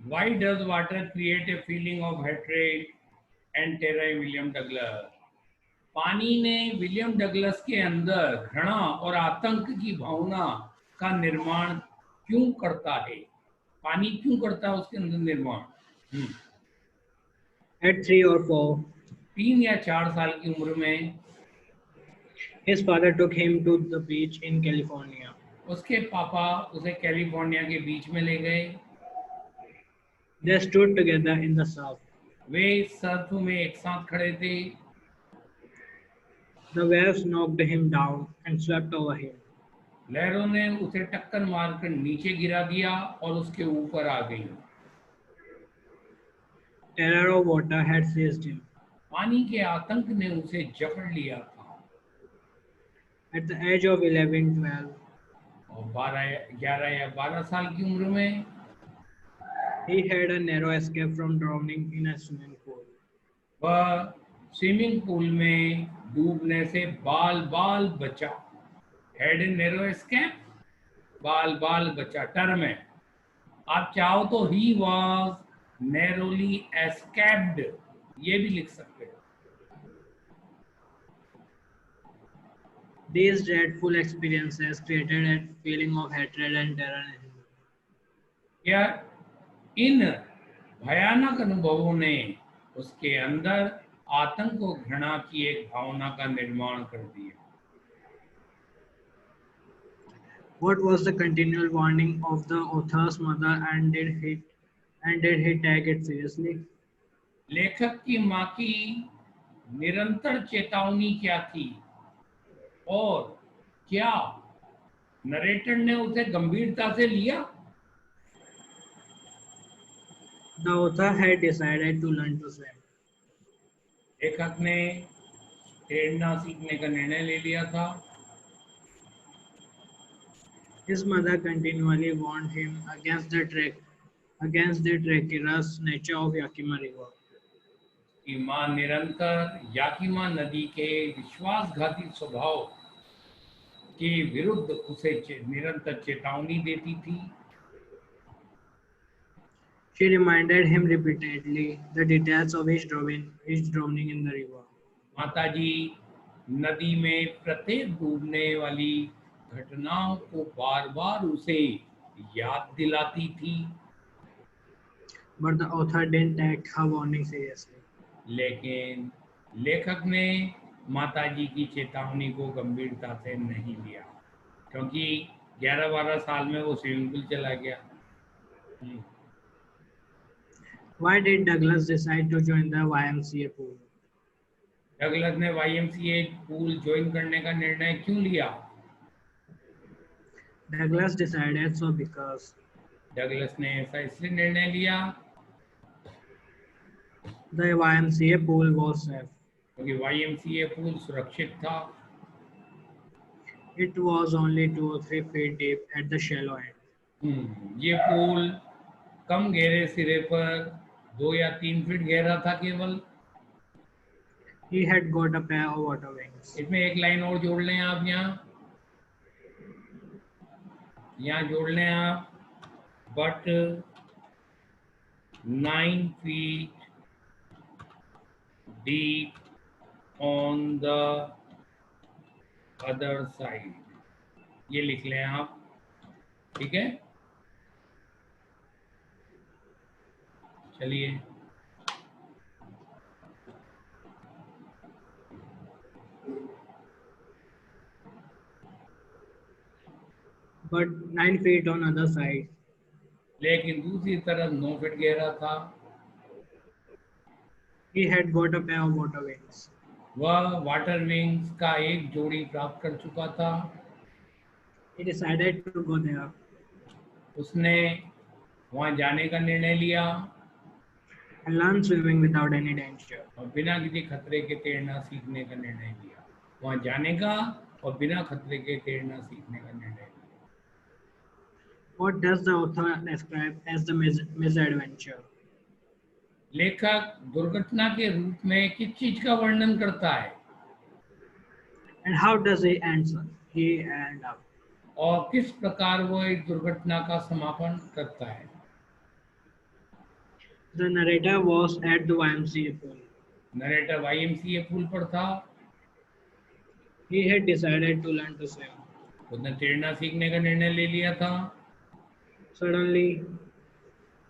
Why does water create a feeling of hatred and terror in William Douglas? पानी ने William Douglas के अंदर घृणा और आतंक की भावना का निर्माण क्यों करता है? पानी क्यों करता है उसके अंदर निर्माण? At 3 or 4, 3 या 4 साल की उम्र में his father took him to the beach in California. उसके पापा उसे कैलिफोर्निया के बीच में ले गए। They stood together in the surf. Way Surf में एक साथ खड़े थे। The waves knocked him down and swept over him. लहरों ने उसे टक्कर मारकर नीचे गिरा दिया और उसके ऊपर आ गई। Terror of water had seized him. पानी के आतंक ने उसे जकड़ लिया था। At the age of 11, 12, और 11 या 12 साल की उम्र में he had a narrow escape from drowning in a swimming pool. वह स्विमिंग पूल में डूबने से बाल बाल बचा। हेड इन नैरो एस्केप, बाल बाल बचा। टर्म है, आप चाहो तो ही वॉज नैरोली एस्केप्ड, ये भी लिख सकते हो। These dreadful experiences created a feeling of hatred and terror in him. क्या इन भयानक अनुभवों ने उसके अंदर आतंक और घृणा की एक भावना का निर्माण कर दिया। What was the continual warning of the author's mother, and did he take it seriously? लेखक की माँ की निरंतर चेतावनी क्या थी और क्या नरेटर ने उसे गंभीरता से लिया? The author had decided to learn to swim. लेखक ने तैरना सीखने का निर्णय ले लिया था। His mother continually warned him against the treacherous nature of Yakima River. कि माँ निरंतर याकिमा नदी के विश्वासघाती स्वभाव के विरुद्ध उसे निरंतर चेतावनी देती थी। She reminded him repeatedly the details of his drowning in the river. माताजी नदी में प्रत्येक डूबने वाली घटनाओं को बार बार उसे याद दिलाती थी। But the author didn't take her warning seriously. लेकिन लेखक ने माताजी की चेतावनी को गंभीरता से नहीं लिया, क्योंकि 11-12 साल में वो स्विमिंग पूल चला गया। Why did Douglas decide to join the YMCA pool? Douglas ने YMCA पूल ज्वाइन करने का निर्णय क्यों लिया? Douglas decided so because Douglas ने ऐसा इसलिए निर्णय लिया the YMCA pool was safe. क्योंकि YMCA पूल सुरक्षित था। It was only 2 or 3 feet deep at the shallow end. ये पूल कम गहरे सिरे पर 2 या 3 फीट गहरा था केवल। He had got a pair of water wings. इसमें एक लाइन और जोड़ लें आप, यहाँ जोड़ लें आप, but 9 feet deep on the other side, ये लिख लें आप, ठीक है। चलिए But 9 feet on other side. लेकिन दूसरी तरफ 9 फीट गहरा था। He had got a pair of water wings. वह वाटर विंग्स का एक जोड़ी प्राप्त कर चुका था। He decided to go there. उसने वहां जाने का निर्णय लिया And learn swimming without any danger. और बिना किसी खतरे के तैरना सीखने का निर्णय लिया। वहां जाने का और बिना खतरे के तैरना सीखने का निर्णय लिया। What does the author describe as the misadventure? लेखक दुर्घटना के रूप में किस चीज का वर्णन करता है? And how does he end up? और किस प्रकार वो एक दुर्घटना का समापन करता है? The narrator was at the YMCA pool. Narrator YMCA pool पर था। He had decided to learn to swim. उसने तैरना सीखने का निर्णय ले लिया था। Suddenly,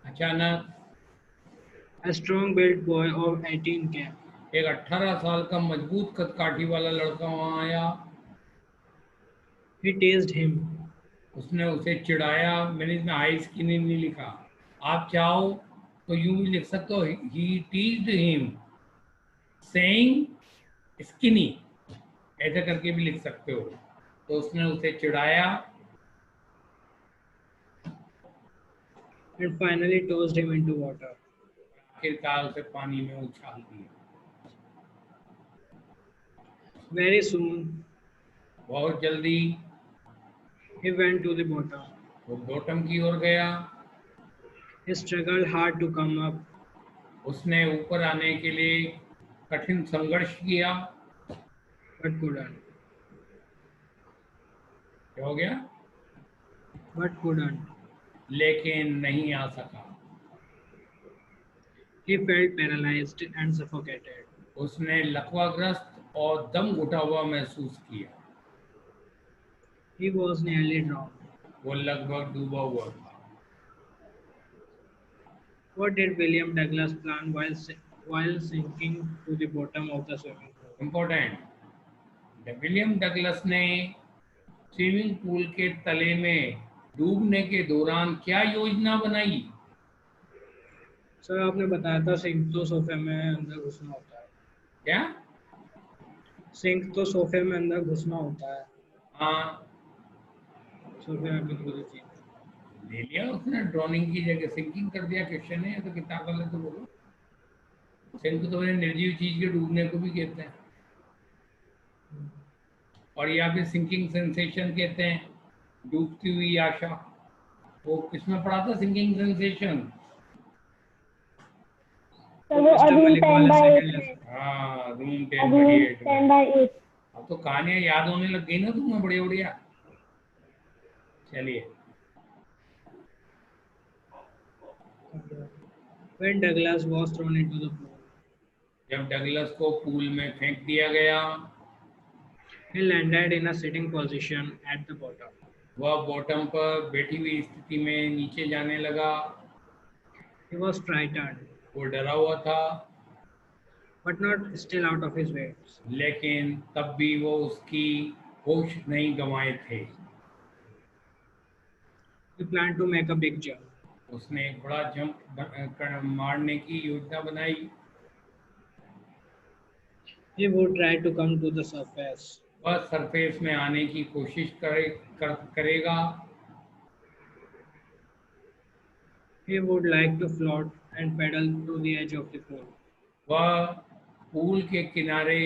अचानक a strong-built boy of 18 came. एक 18 साल का मजबूत कदकाठी वाला लड़का वहां आया। He teased him. उसने उसे चिढ़ाया। मैंने इसमें हाई स्किनी नहीं लिखा, आप चाहो तो यूं भी लिख सकते हो, ही टीज्ड हिम सेइंग स्किनी, ऐसे करके भी लिख सकते हो। तो उसने उसे चिढ़ाया And finally tossed him into water. आखिरकार उसे पानी में उछाल दिया। Very soon, बहुत जल्दी he went to the bottom. वो बॉटम की ओर गया। He struggled hard to come up, उसने ऊपर आने के लिए कठिन संघर्ष किया। but couldn't. क्या हो गया? But couldn't. लेकिन नहीं आ सका। He felt paralyzed and suffocated. उसने लकवाग्रस्त और दम घुटा हुआ महसूस किया। He was nearly drowned. वो लगभग डूबा हुआ था। What did William Douglas plan while sinking to the bottom of the swimming pool? Important, William Douglas ने स्विमिंग पूल के तले में डूबने के दौरान क्या योजना बनाई? सर आपने बताया था सिंक तो सोफे में अंदर घुसना होता है। क्या? सिंक तो सोफे में अंदर घुसना होता है। हाँ, सोफे में बिल्कुल ठीक। ले लिया उसने, ड्रोनिंग की जगह सिंकिंग कर दिया। क्वेश्चन है तो कितना गलत तो बोलो। सिंक तो निर्जीव चीज के डूबने को भी कहते हैं, और या फिर सिंकिंग सेंसेशन कहते हैं, डूबती हुई आशा। वो किसमें पढ़ा था सिंकिंग सेंसेशन? वो रूम 10/8 में। हाँ, रूम अभी 10/8 में। 10/8। अब तो कहानियां याद होने लग गई ना तुम्हें, बढ़िया बढ़िया। चलिए, When Douglas was thrown into the pool, जब डगलस को पूल में फेंक दिया गया, he landed in a sitting position at the bottom. वह बॉटम पर बैठी हुई स्थिति में नीचे जाने लगा। He was frightened, वो डरा हुआ था, but not still out of his wits. लेकिन तब भी वो उसकी होश नहीं गंवाए थे। He planned to make a big jump. उसने एक बड़ा जंप मारने की योजना बनाई। He would try to come to the surface. वह सरफेस में आने की कोशिश करेगा। He would like to float and paddle to the edge of the pool. वह पूल के किनारे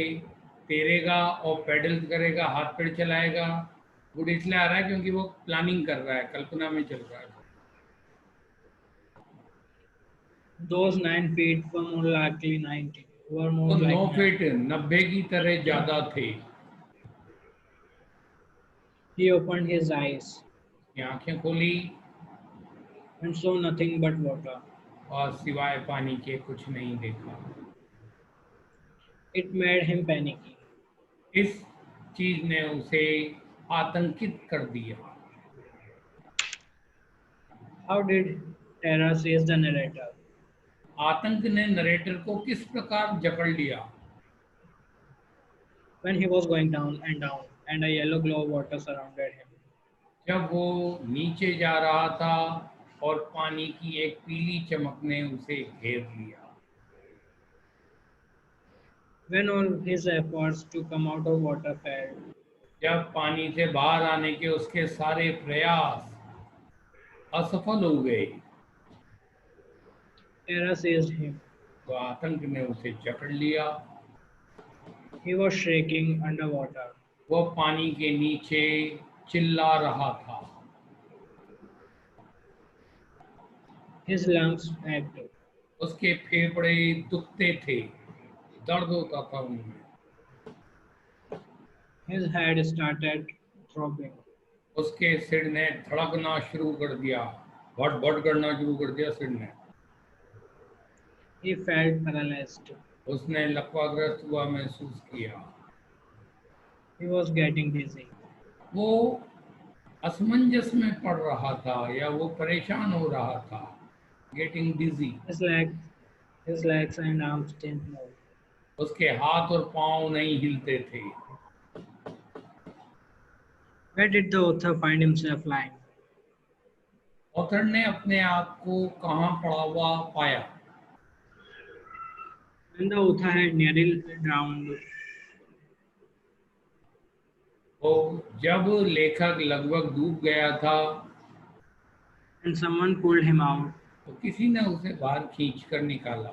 तैरेगा और पैडल करेगा, हाथ पैर चलाएगा। वुड इसलिए आ रहा है क्योंकि वो प्लानिंग कर रहा है, कल्पना में चल रहा है। Those 9 feet were more likely 90. Were more तो 9 like फीट 90 की तरह ज्यादा थे। He opened his eyes ये आंखें खोली and saw nothing but water. और सिवाय पानी के कुछ नहीं देखा। It made him panicky. इस चीज ने उसे आतंकित कर दिया। How did terror seize the narrator? आतंक ने नरेटर को किस प्रकार जकड़ लिया? When he was going down and a yellow glow of water surrounded him. जब वो नीचे जा रहा था और पानी की एक पीली चमक ने उसे घेर लिया। When all his efforts to come out of water failed, जब पानी से बाहर आने के उसके सारे प्रयास असफल हो गए, terror seized him. तो आतंक ने उसे जकड़ लिया। He was shaking underwater. वो पानी के नीचे चिल्ला रहा था। His lungs ached. उसके फेफड़े दुखते थे, दर्द होता था उनमें। His head started throbbing. उसके सिर ने धड़कना शुरू कर दिया, भट भट करना शुरू कर दिया सिर ने। He felt paralyzed. उसने लकवाग्रस्त हुआ महसूस किया। He was getting dizzy. वो असमंजस में पड़ रहा था या वो परेशान हो रहा था। Getting digi. His leg, his legs and arms didn't move. उसके हाथ और पांव नहीं हिलते थे। Where did the author find himself lying? Author ने अपने आप को कहाँ पड़ा हुआ पाया? When the author had nearly drowned, वो जब लेखक लगभग डूब गया था and someone pulled him out. तो किसी ने उसे बाहर खींच कर निकाला।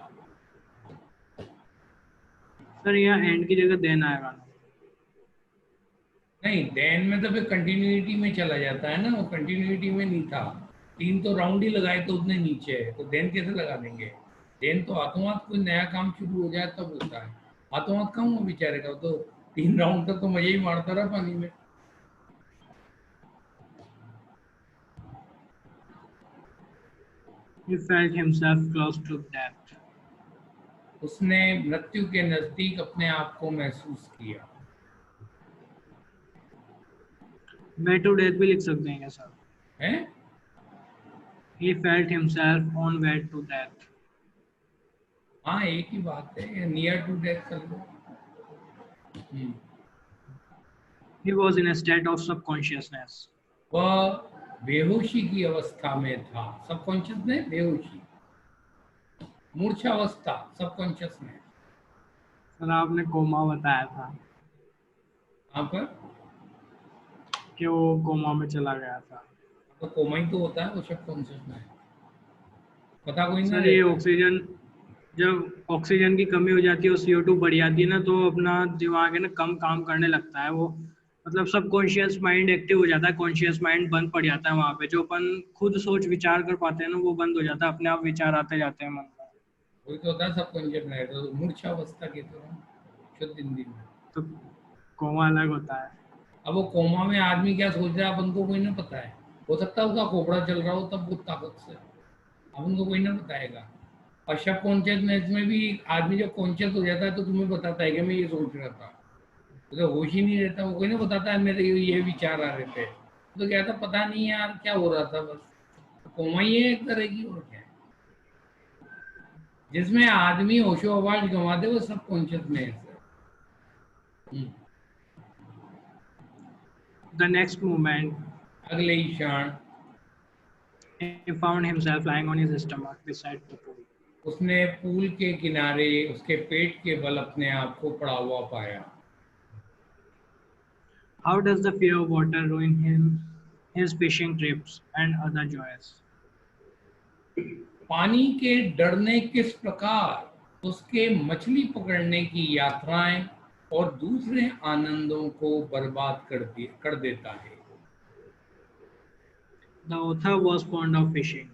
सर यहाँ एंड की जगह देन आएगा ना? नहीं, देन में तो फिर कंटिन्यूटी में चला जाता है ना, वो कंटिन्यूटी में नहीं था। 3 तो राउंड ही लगाए तो उतने नीचे है, तो देन कैसे लगा देंगे? देन तो हाथों हाथ कोई नया काम शुरू हो जाए तब होता है। हाथों हाथ कहाँ हुआ बेचारे का, तो 3 राउंड तक तो मजे ही मारता रहा पानी में। He felt himself close to death. उसने मृत्यु के नजदीक अपने आप को महसूस किया। Way to death भी लिख सकते हैं क्या सर? हैं? He felt himself on way to death. हाँ, एक ही बात है, नियर टू डेथ कर लो। He was in a state of subconsciousness. वह बेहोशी की अवस्था में था। सबकॉन्शियस में बेहोशी, मूर्छावस्था सबकॉन्शियस में। सर आपने कोमा बताया था यहाँ पर कि वो कोमा में चला गया था। तो कोमा ही तो होता है वो सबकॉन्शियस में, पता कोई ना सर ये रहता। ऑक्सीजन, जब ऑक्सीजन की कमी हो जाती है और CO2 बढ़ जाती है ना, तो अपना दिमाग है ना कम काम करने लगता है। वो मतलब सबकॉन्शियस माइंड एक्टिव हो जाता है, कॉन्शियस माइंड बंद पड़ जाता है। वहाँ पे जो अपन खुद सोच विचार कर पाते हैं ना, वो बंद हो जाता है, अपने आप विचार आते जाते हैं मन में। वही तो होता है सबकॉन्शियस में, तो मूर्छावस्था के तो शुद्ध हिंदी में। तो कोमा अलग होता है। अब वो कोमा में आदमी क्या सोच रहा है अपन को कोई ना पता है। हो सकता है उसका खोपड़ा चल रहा हो तब बहुत ताकत से, अपन को कोई ना बताएगा। और सब कॉन्शियसनेस में भी आदमी जब कॉन्शियस हो जाता है तो तुम्हें बताता है कि मैं ये सोच रहा था। तो होश ही नहीं रहता, वो कोई ना बताता है मेरे ये विचार आ रहे थे, तो क्या था पता नहीं यार क्या हो रहा था, बस कोमा ही है एक तरह की, और क्या है। जिसमें आदमी होशो आवाज गंवा दे वो सब कॉन्शियस में है। The next moment, अगले ही क्षण he found himself lying on his stomach beside the pool. उसने पूल के किनारे उसके पेट के बल अपने आप को पड़ा हुआ पाया। How does the fear of water ruin his fishing trips and other joys? पानी के डर ने किस प्रकार उसके मछली पकड़ने की यात्राएं और दूसरे आनंदों को बर्बाद कर देता है। The author was fond of fishing.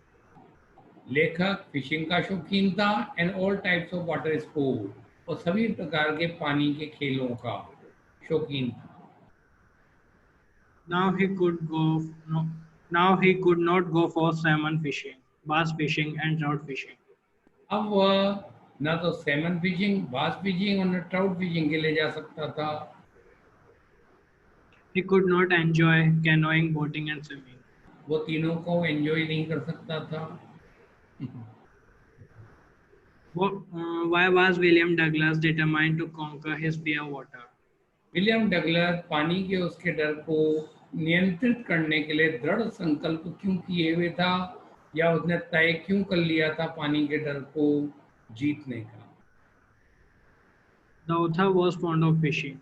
लेखक फिशिंग का शौकीन था and all types of water sport, और सभी प्रकार के पानी के खेलों का शौकीन था। Now he could go. No, now he could not go for salmon fishing, bass fishing, and trout fishing. अब वह न तो सैमन फिशिंग, बास फिशिंग और न ट्राउट फिशिंग के लिए जा सकता था। He could not enjoy canoeing, boating, and swimming. वो तीनों को एंजॉय नहीं कर सकता था। Why was William Douglas determined to conquer his fear of water? William Douglas पानी के उसके डर को नियंत्रित करने के लिए दृढ़ संकल्प क्यों किए हुए था, या उसने तय क्यों कर लिया था पानी के डर को जीतने का? The author was fond of fishing.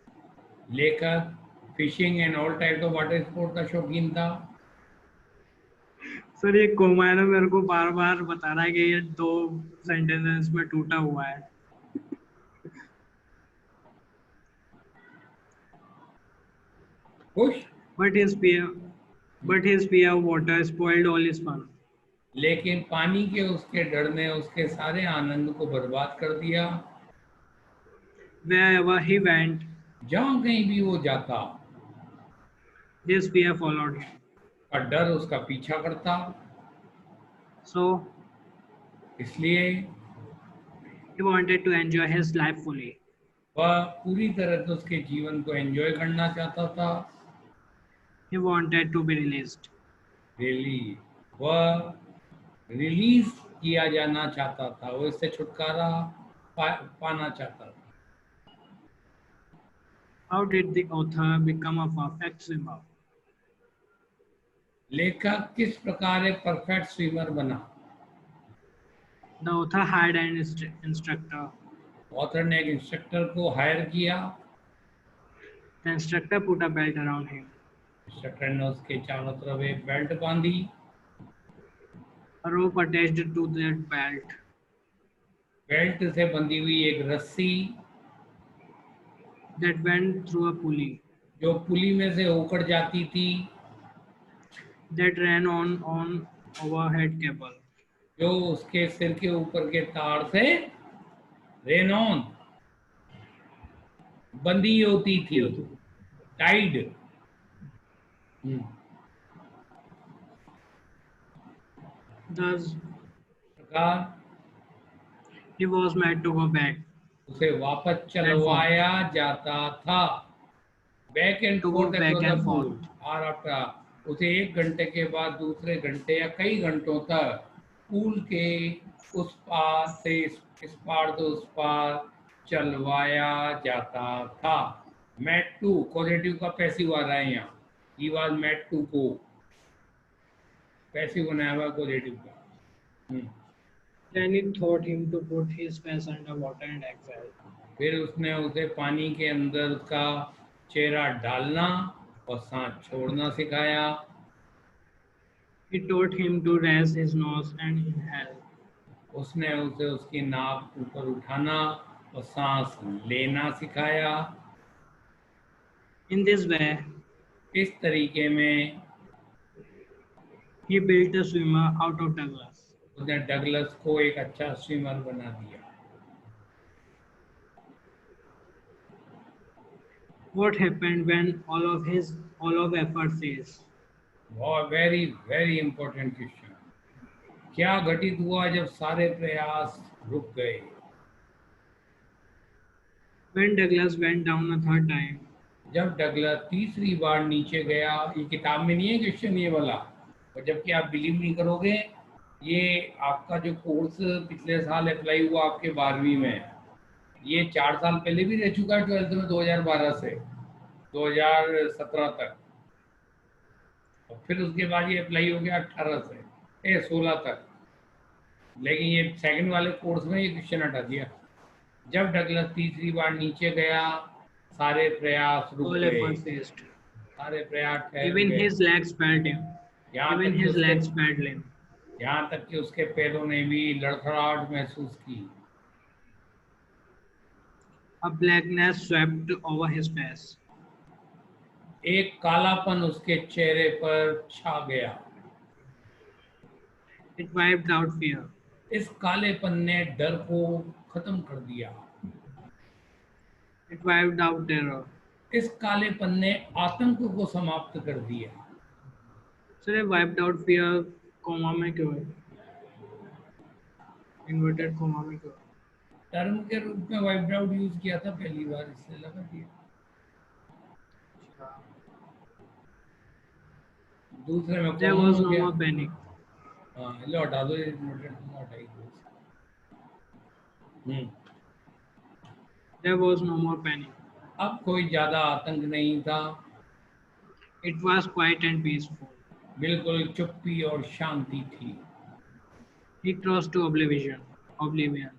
लेखक fishing and all type of water sport का शौकीन था। सर ये कोमा है ना, मेरे को बार बार बता रहा है कि ये 2 सेंटेंसेस में टूटा हुआ है। खुश, But his fear of water spoiled all his fun. लेकिन पानी के उसके डर ने उसके सारे आनंद को बर्बाद कर दिया। Wherever he went, जहाँ कहीं भी वो जाता his fear followed him. और डर उसका पीछा करता। So इसलिए He wanted to enjoy his life fully. वह पूरी तरह से उसके जीवन को एंजॉय करना चाहता था। He wanted to be released. Release, वह रिलीज किया जाना चाहता था, वो इससे छुटकारा पाना चाहता था। How did the author become a perfect swimmer? लेखक किस प्रकार एक परफेक्ट स्विमर बना? The author hired an instructor. Author ने एक इंस्ट्रक्टर को हायर किया। The instructor put a belt around him. Instructor ने उसके चारों तरफ एक बेल्ट बांधी। A rope attached to that belt. Belt से बंधी हुई एक रस्सी That went through a pulley. जो पुली में से होकर जाती थी, That ran on overhead cable. जो उसके सिर के ऊपर के तार से रेन ऑन बंधी होती थी, टाइड। Thus, प्रकार he was made to go back. उसे वापस चलवाया जाता था। Back and To go fourth back and pool forth. और आफ्टर, उसे 1 घंटे के बाद दूसरे घंटे या कई घंटों तक पूल के उस पार से इस पार तो उस पार चलवाया जाता था। मेट टू पॉजिटिव का पैसिव आ रहा है यहाँ। He was made to go, passive बनाया हुआ पॉजिटिव का। Then he taught him to put his face under water and exhale. फिर उसने उसे पानी के अंदर उसका चेहरा डालना और सांस छोड़ना सिखाया। He taught him to raise his nose and inhale. उसने उसे उसकी नाक ऊपर उठाना और सांस लेना सिखाया। In this way, इस तरीके में he built a swimmer out of Douglas. उसने डगलस को एक अच्छा स्विमर बना दिया। What happened when all of effort ceased? Very very important question. क्या घटित हुआ जब सारे प्रयास रुक गए? When Douglas went down a third time, जब डगलस तीसरी बार नीचे गया। ये किताब में नहीं है क्वेश्चन ये वाला, और जबकि आप बिलीव नहीं करोगे, ये आपका जो कोर्स पिछले साल अप्लाई हुआ आपके 12वीं में, ये 4 साल पहले भी रह चुका है 12th में, 2012 से 2017 तक, और फिर उसके बाद ये अप्लाई हो गया 18 से 16 तक। लेकिन ये सेकंड वाले कोर्स में ये क्वेश्चन हटा दिया। जब डगलस तीसरी बार नीचे गया, सारे प्रयास रुक all गए, effort ceased. सारे प्रयास ठहर Even गए। his legs failed him. यहाँ Even तक कि his उसके- legs failed him. यहाँ तक कि उसके पैरों ने भी लड़खड़ाहट महसूस की। A blackness swept over his face. एक कालापन उसके चेहरे पर छा गया। It wiped out fear. इस कालेपन ने डर को खत्म कर दिया। It wiped out terror. इस कालेपन ने आतंक को समाप्त कर दिया। Sir, ये wiped out fear कॉमा में क्यों है? Inverted कॉमा में क्यों? टर्म के रूप में वाइप्ड आउट यूज किया था पहली बार, इससे लगा दिया। दूसरे में There common was हो no गया। more panic. हाँ, लौटा दो, ये नोटेड को हटाई दो। There was no more panic. अब कोई ज्यादा आतंक नहीं था। It was quiet and peaceful. बिल्कुल चुप्पी और शांति थी। He crossed to oblivion.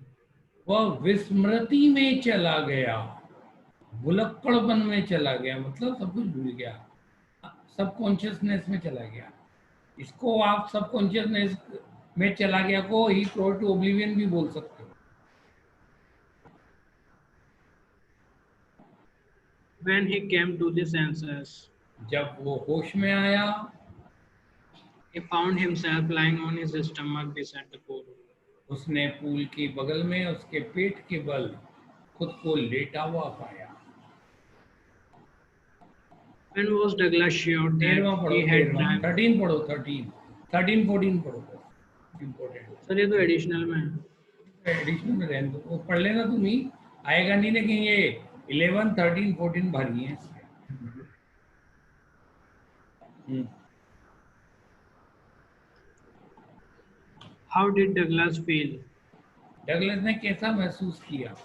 वह विस्मृति में चला गया, भुलक्कड़पन में चला गया, मतलब सब कुछ भूल गया, सबकॉन्शियसनेस में चला गया। इसको आप सबकॉन्शियसनेस में चला गया को ही क्रॉस टू ओब्लिवियन भी बोल सकते हो। When he came to the senses, जब वो होश में आया, he found himself lying on his stomach beside the pool. उसने पूल के बगल में उसके पेट के बल खुद को लेटा हुआ पाया। When was Douglas sure तेरहवां that पढ़ो, he had 13 died? 13 पढ़ो, 13 14 पढ़ो, इम्पोर्टेंट। सर ये तो एडिशनल में है। एडिशनल में रहने दो, वो पढ़ लेना तुम ही, आएगा नहीं, लेकिन ये 11, 13, 14 भरी है इसमें। How did Douglas feel Douglas ने कैसा महसूस किया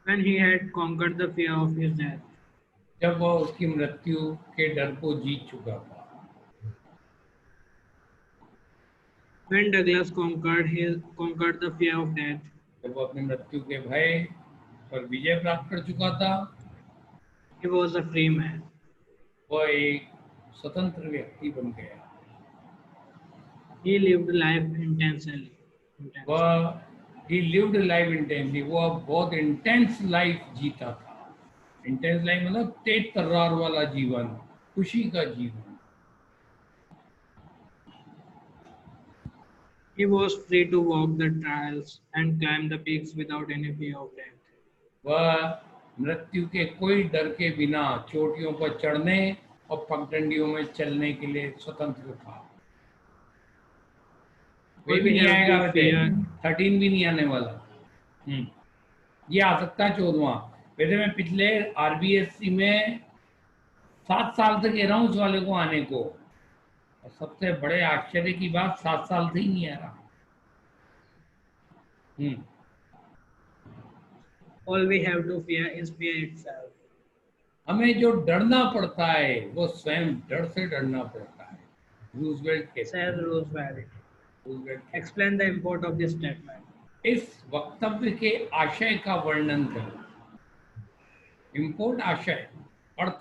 when he had conquered the fear of his death? जब वह उसकी मृत्यु के डर को जीत चुका था? When Douglas conquered the fear of death, जब वो अपनी मृत्यु के भय पर विजय प्राप्त कर चुका था, he was a free man. वह एक स्वतंत्र व्यक्ति बन गया। He lived life intensely. वह he lived life intensely, वह बहुत इंटेंस लाइफ जीता था। इंटेंस लाइफ मतलब तेज तर्रार वाला जीवन, खुशी का जीवन। He was free to walk the trails and climb the peaks without any fear of death. वह मृत्यु के कोई डर के बिना चोटियों पर चढ़ने और पगडंडियों में चलने के लिए स्वतंत्र था। वे भी नहीं आएगा, वैसे 13 भी नहीं आने वाला। ये आ सकता है 14वां। वैसे मैं पिछले RBSC में 7 साल से कह रहा हूँ उस वाले को आने को, और सबसे बड़े आश्चर्य की बात 7 साल से ही नहीं आ रहा। All we have to fear is fear itself. हमें जो डरना पड़ता है वो स्वयं डर से डरना पड़ता है। रूजवेल्ट कहते Says हैं। Roosevelt. रूजवेल्ट कहते Explain the import of this statement. हैं, इस वक्तव्य के आशय का वर्णन करो। इम्पोर्ट आशय, अर्थ।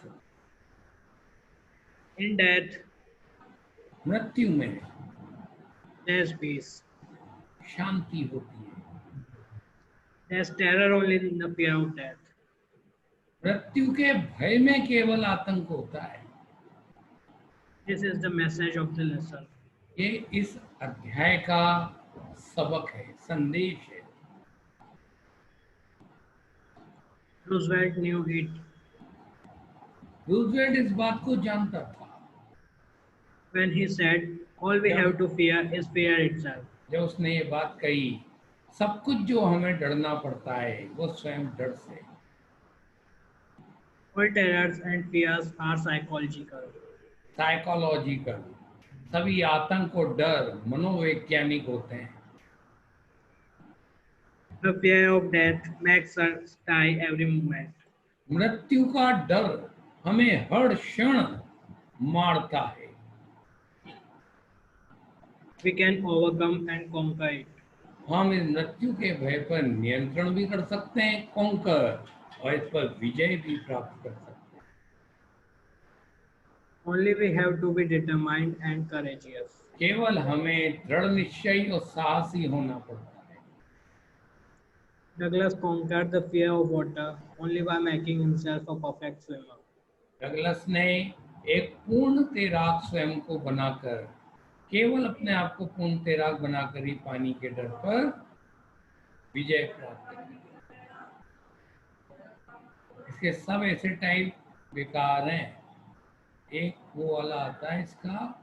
In death, मृत्यु में there's peace. शांति होती है। There's terror only in the fear of death. मृत्यु के भय में केवल आतंक होता है। This is the message of the lesson. ये इस अध्याय का सबक है, संदेश है। Roosevelt knew it. रूजवेल्ट इस बात को जानता था When he said, all we have to fear is fear itself. जब उसने ये बात कही, सब कुछ जो हमें डरना पड़ता है वो स्वयं डर से। All terrors and fears are psychological. Psychological, सभी आतंक और डर मनोवैज्ञानिक होते हैं। The fear of death makes us die every moment. मृत्यु का डर हमें हर क्षण मारता है। We can overcome and conquer it. हम इस मृत्यु के भय पर नियंत्रण भी कर सकते हैं, कॉन्कर, और इस पर विजय भी प्राप्त कर सकते हैं। Only we have to be determined and courageous. केवल हमें दृढ़ निश्चयी और साहसी होना पड़ता है। Douglas conquered the fear of water only by making himself a perfect swimmer. Douglas ने एक पूर्ण तैराक स्वयं को बनाकर, केवल अपने आप को पूर्ण तैराक बनाकर ही पानी के डर पर विजय प्राप्त की। इसके सब ऐसे टाइप बेकार हैं। एक वो वाला आता है इसका,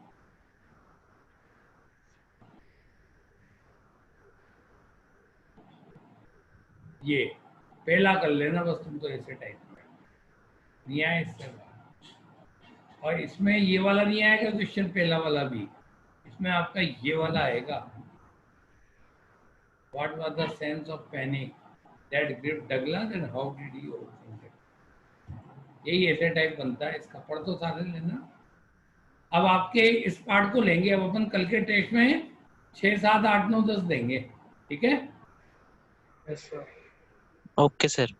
ये पहला कर लेना बस तुम तो, ऐसे टाइप में नहीं आया इससे बात। और इसमें ये वाला नहीं आएगा क्वेश्चन, पहला वाला भी। इसमें आपका ये वाला आएगा, what was the sense of panic that gripped Douglas and how did he overcome it. यही ऐसे टाइप बनता है इसका, पढ़ तो सारे लेना। अब आपके इस पार्ट को लेंगे, अब अपन कल के टेस्ट में 6, 7, 8, 9, 10 देंगे, ठीक है? Yes, sir. Okay sir.